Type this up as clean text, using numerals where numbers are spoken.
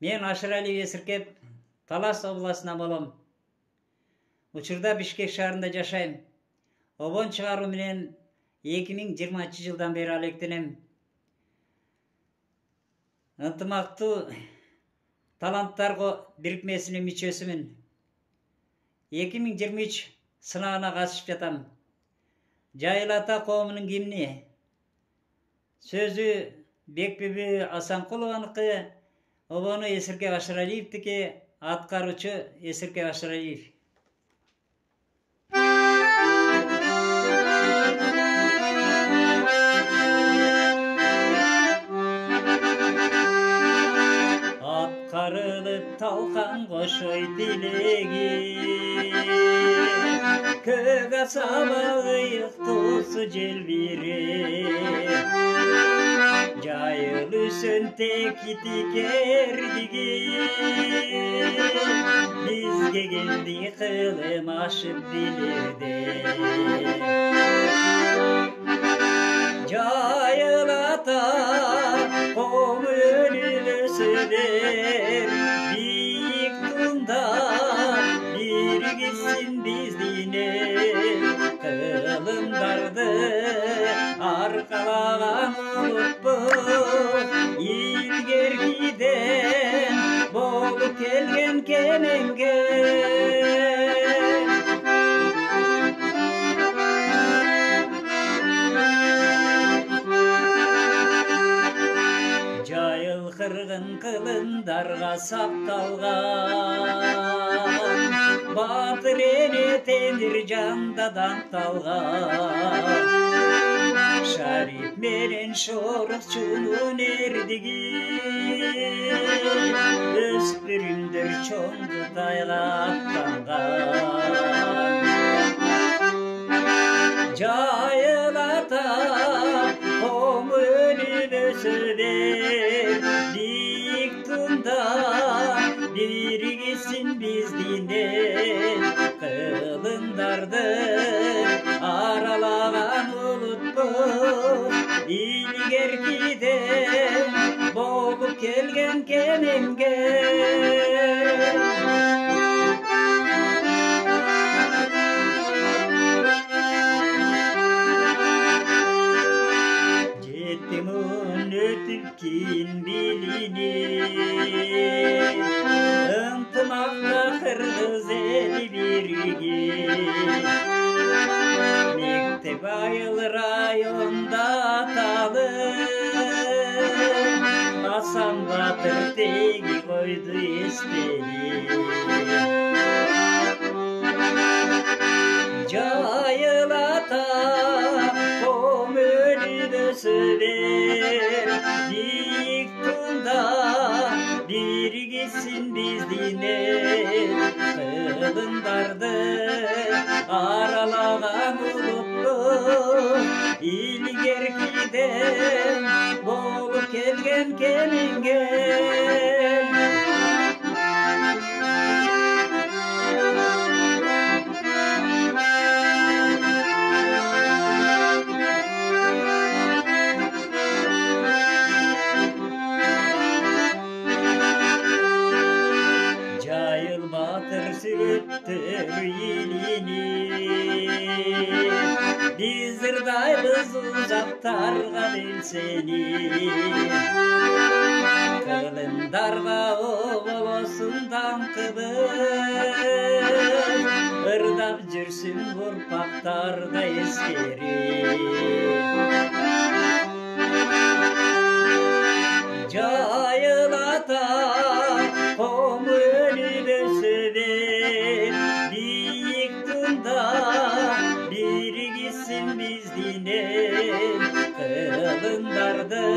Мен Ашырали Эсиркеп Талас областынан болом. Учурда Бишкек шаарында жашайм. Обон чыгаруу менен 2020-жылдан бери алектенем. Ынтымактуу таланттар бирикмесинин мүчөсүмүн. 2023 сынагына катышып жатам. Жайыл ата коомунун гимни. Сөзү Бекбиби Асанкулованыкы, обону Эсиркеп Ашыралиевдики, аткаруучу Эсиркеп Ашыралиев. Атқарылып талқан қошой тілегі, көк асаба ыйық тусы желбире, жайыл үсін текити кердіге, бізге келді қылым ашып билерде. Жайыл ата қом өлілісідер, биік тұнда біргесін біздіне, қылымдарды арқалаған ұлтпыз, илгергиден болып келген кеменге. Қырғын қылындарға сақталған, батыр ене темір жанда даңқталған, Шариф менен Шорық чунун эрдиги, өспүрүмдөр чоңду тайга аттанган. Жайыл ата ком өнүнөсүдер, биик тунда биригисин биздинен, кылымдарды аралаган улутпуз, илгеркиден болуп келген кемеңге. Өтіп кейін билине, ынтымақта қырғыз елі бириге, мектеп айыл районда аталып, Асан батыр теги қойды еспели. Жайыл ата ком өнүнөсүдер, биик тунда биригисин биздинен, кылымдарды аралаган улуттуз, илгеркиден болуп келген кемеңге. Biz ırdaybız uzaktарға белсени, кылымдарга оболосун даңқыбыз, ырдап жүрсүн урпактарда эскери. Жайыл ата ком өнүнөсүдер, биик тунда биригисин биздинен, кылымдарды